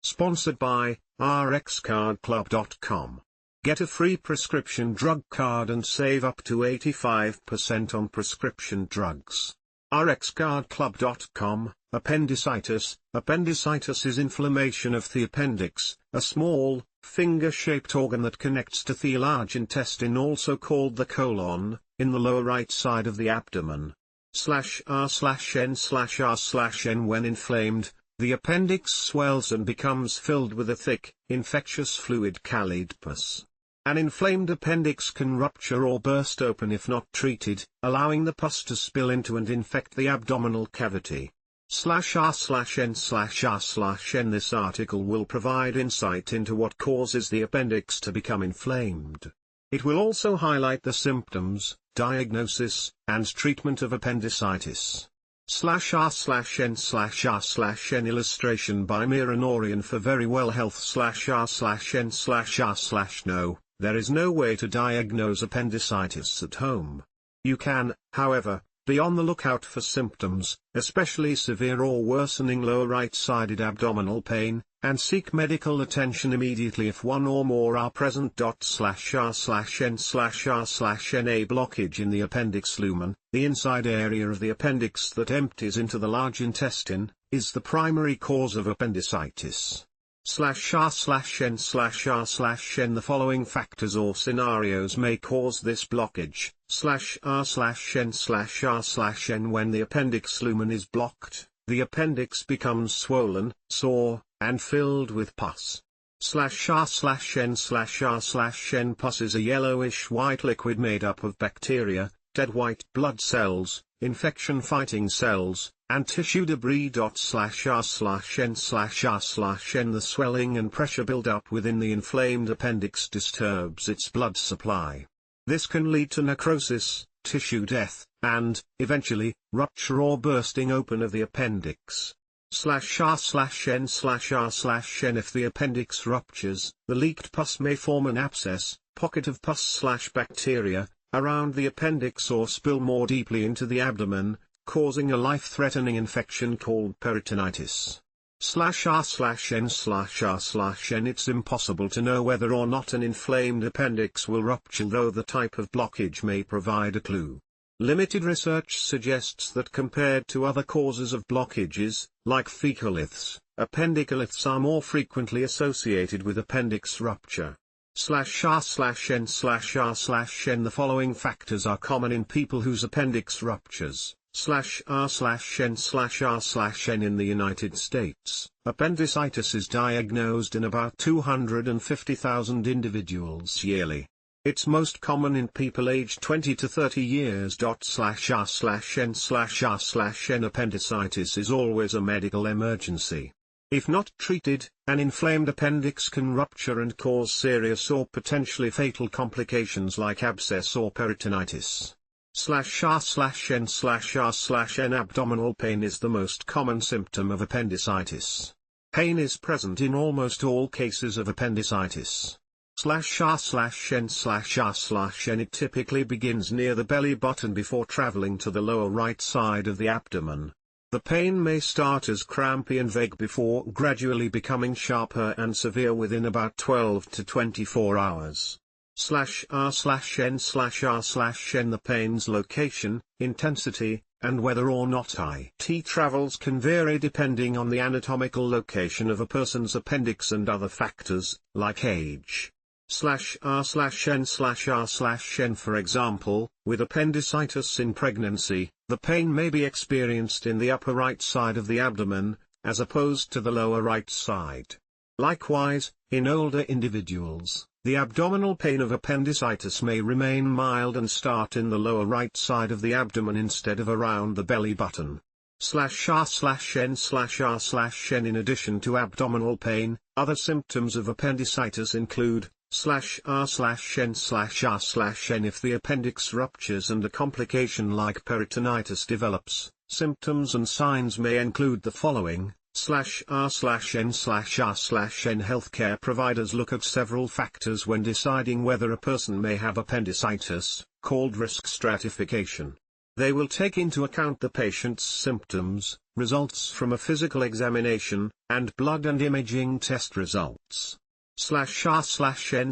Sponsored by rxcardclub.com. Get a free prescription drug card and save up to 85% on prescription drugs. rxcardclub.com. Appendicitis. Appendicitis is inflammation of the appendix, a small, finger-shaped organ that connects to the large intestine, also called the colon, in the lower right side of the abdomen. /r/n/r/n. When inflamed, the appendix swells and becomes filled with a thick, infectious fluid calledpus. An inflamed appendix can rupture or burst open if not treated, allowing the pus to spill into and infect the abdominal cavity. /r/n/r/n. This article will provide insight into what causes the appendix to become inflamed. It will also highlight the symptoms, diagnosis, and treatment of appendicitis. /r/n/r/n. Illustration by Mira Norian for Verywell Health/r/n/r/no. There is no way to diagnose appendicitis at home. You can, however, be on the lookout for symptoms, especially severe or worsening lower right-sided abdominal pain, and seek medical attention immediately if one or more are present. /r/n/r/n. A blockage in the appendix lumen, the inside area of the appendix that empties into the large intestine, is the primary cause of appendicitis. /r/n/r/n. The following factors or scenarios may cause this blockage. /r/n/r/n. When the appendix lumen is blocked, the appendix becomes swollen, sore, and filled with pus. /r/n/r/n. Pus is a yellowish-white liquid made up of bacteria, dead white blood cells, infection-fighting cells, and tissue debris. /r/n/r/n. The swelling and pressure buildup within the inflamed appendix disturbs its blood supply. This can lead to necrosis, tissue death, and, eventually, rupture or bursting open of the appendix. /r/n/r/n. If the appendix ruptures, the leaked pus may form an abscess, pocket of pus/bacteria, around the appendix or spill more deeply into the abdomen, causing a life-threatening infection called peritonitis. /r/n/r/n. It's impossible to know whether or not an inflamed appendix will rupture, though the type of blockage may provide a clue. Limited research suggests that compared to other causes of blockages, like fecaliths, appendicoliths are more frequently associated with appendix rupture. /r/n/r/n. The following factors are common in people whose appendix ruptures. /r/n/r/n. In the United States, appendicitis is diagnosed in about 250,000 individuals yearly. It's most common in people aged 20 to 30 years. /r/n/r/n. Appendicitis is always a medical emergency. If not treated, an inflamed appendix can rupture and cause serious or potentially fatal complications like abscess or peritonitis. /r/n/r/n. Abdominal pain is the most common symptom of appendicitis. Pain is present in almost all cases of appendicitis. /r/n/r/n. It typically begins near the belly button before traveling to the lower right side of the abdomen. The pain may start as crampy and vague before gradually becoming sharper and severe within about 12 to 24 hours. /r/n/r/n. The pain's location, intensity, and whether or not it travels can vary depending on the anatomical location of a person's appendix and other factors, like age. /r/n/r/n. For example, with appendicitis in pregnancy, the pain may be experienced in the upper right side of the abdomen, as opposed to the lower right side. Likewise, in older individuals, the abdominal pain of appendicitis may remain mild and start in the lower right side of the abdomen instead of around the belly button. /r/n/r/n. In addition to abdominal pain, other symptoms of appendicitis include /r/n/r/n. If the appendix ruptures and a complication like peritonitis develops, symptoms and signs may include the following. /r/n/r/n. Healthcare providers look at several factors when deciding whether a person may have appendicitis, called risk stratification. They will take into account the patient's symptoms, results from a physical examination, and blood and imaging test results. /r/n/r/n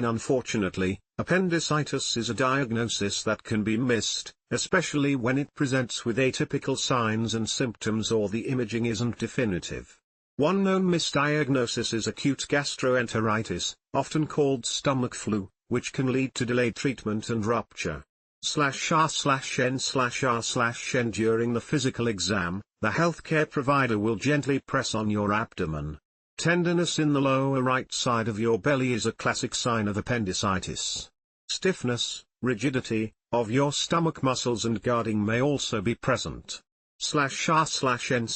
Unfortunately, appendicitis is a diagnosis that can be missed, especially when it presents with atypical signs and symptoms or the imaging isn't definitive. One known misdiagnosis is acute gastroenteritis, often called stomach flu, which can lead to delayed treatment and rupture. /r/n/r/n During the physical exam, the healthcare provider will gently press on your abdomen. Tenderness in the lower right side of your belly is a classic sign of appendicitis. Stiffness, rigidity, of your stomach muscles and guarding may also be present. /r/n/r/n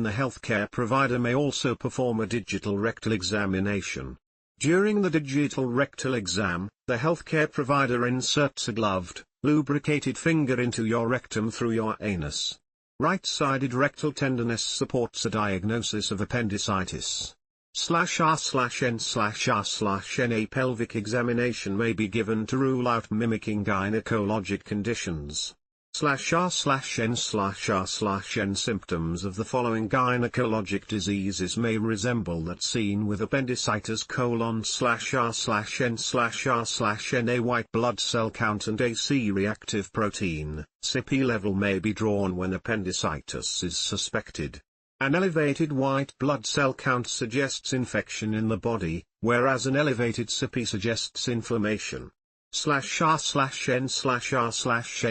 The healthcare provider may also perform a digital rectal examination. During the digital rectal exam, the healthcare provider inserts a gloved, lubricated finger into your rectum through your anus. Right-sided rectal tenderness supports a diagnosis of appendicitis. /r/n/r/n A pelvic examination may be given to rule out mimicking gynecologic conditions. /r/n/r/n Symptoms of the following gynecologic diseases may resemble that seen with appendicitis: /r/n/r/n A white blood cell count and a C-reactive protein, CP level may be drawn when appendicitis is suspected. An elevated white blood cell count suggests infection in the body, whereas an elevated CP suggests inflammation. /r/n/r/n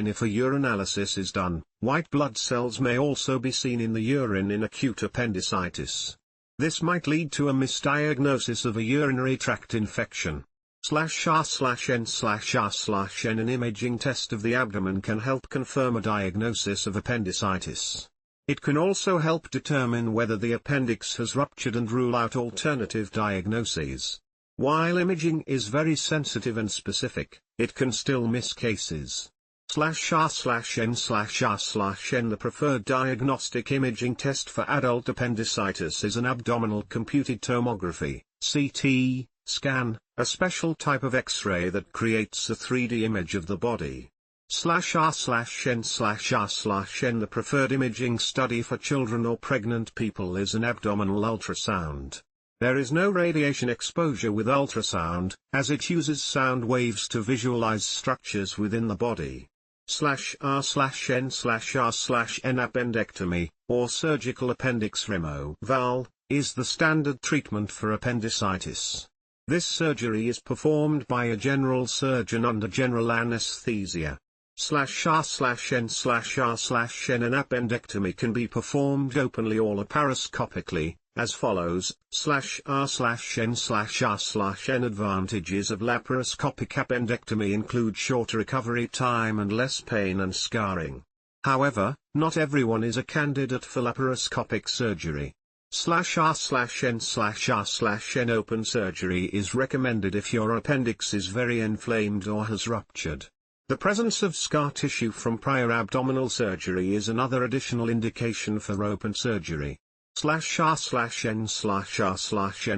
If a urinalysis is done, white blood cells may also be seen in the urine in acute appendicitis. This might lead to a misdiagnosis of a urinary tract infection. /r/n/r/n An imaging test of the abdomen can help confirm a diagnosis of appendicitis. It can also help determine whether the appendix has ruptured and rule out alternative diagnoses. While imaging is very sensitive and specific, it can still miss cases. /r/n/r/n The preferred diagnostic imaging test for adult appendicitis is an abdominal computed tomography, CT, scan, a special type of X-ray that creates a 3D image of the body. /r/n/r/n The preferred imaging study for children or pregnant people is an abdominal ultrasound. There is no radiation exposure with ultrasound, as it uses sound waves to visualize structures within the body. /r/n/r/n Appendectomy, or surgical appendix removal, is the standard treatment for appendicitis. This surgery is performed by a general surgeon under general anesthesia. /r/n/r/n An appendectomy can be performed openly or laparoscopically, as follows. /r/n/r/n Advantages of laparoscopic appendectomy include shorter recovery time and less pain and scarring. However, not everyone is a candidate for laparoscopic surgery. /r/n/r/n Open surgery is recommended if your appendix is very inflamed or has ruptured. The presence of scar tissue from prior abdominal surgery is another additional indication for open surgery. /r/n/r/n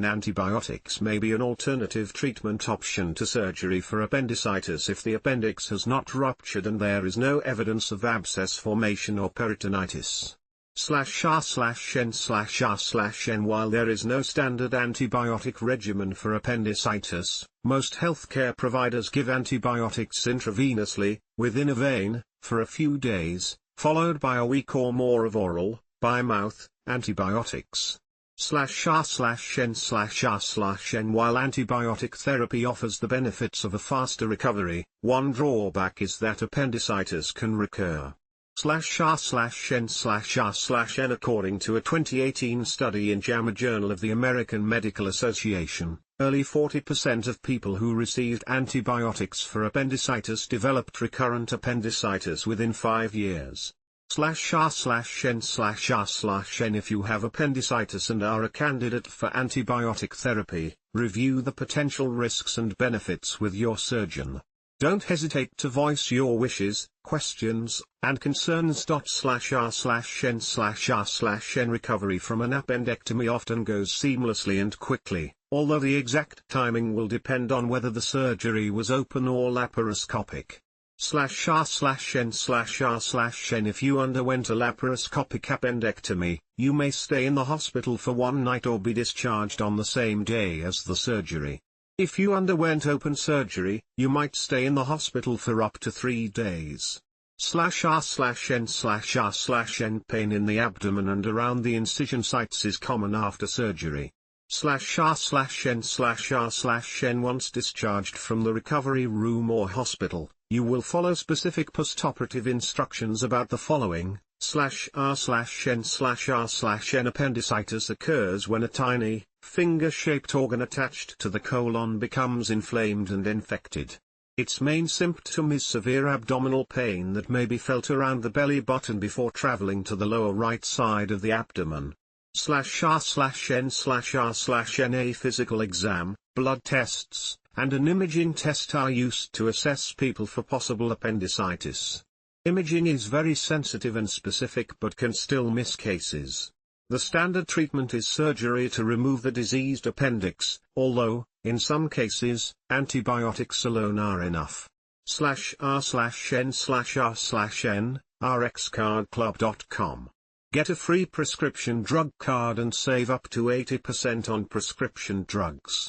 Antibiotics may be an alternative treatment option to surgery for appendicitis if the appendix has not ruptured and there is no evidence of abscess formation or peritonitis. /r/n/r/n While there is no standard antibiotic regimen for appendicitis, most healthcare providers give antibiotics intravenously, within a vein, for a few days, followed by a week or more of oral, by mouth, antibiotics. /r/n/r/n While antibiotic therapy offers the benefits of a faster recovery, one drawback is that appendicitis can recur. /r/n/r/n According to a 2018 study in JAMA Journal of the American Medical Association, early 40% of people who received antibiotics for appendicitis developed recurrent appendicitis within 5 years. /r/n/r/n If you have appendicitis and are a candidate for antibiotic therapy, review the potential risks and benefits with your surgeon. Don't hesitate to voice your wishes, questions, and concerns. /r/n/r/n Recovery from an appendectomy often goes seamlessly and quickly, although the exact timing will depend on whether the surgery was open or laparoscopic. /r/n/r/n If you underwent a laparoscopic appendectomy, you may stay in the hospital for one night or be discharged on the same day as the surgery. If you underwent open surgery, you might stay in the hospital for up to 3 days. /r/n/r/n Pain in the abdomen and around the incision sites is common after surgery. /r/n/r/n Once discharged from the recovery room or hospital, you will follow specific postoperative instructions about the following. /r/n/r/n Appendicitis occurs when a tiny, finger-shaped organ attached to the colon becomes inflamed and infected. Its main symptom is severe abdominal pain that may be felt around the belly button before traveling to the lower right side of the abdomen. /r/n/r/n A physical exam, blood tests, and an imaging test are used to assess people for possible appendicitis. Imaging is very sensitive and specific but can still miss cases. The standard treatment is surgery to remove the diseased appendix, although, in some cases, antibiotics alone are enough. /r/n/r/n, rxcardclub.com. Get a free prescription drug card and save up to 80% on prescription drugs.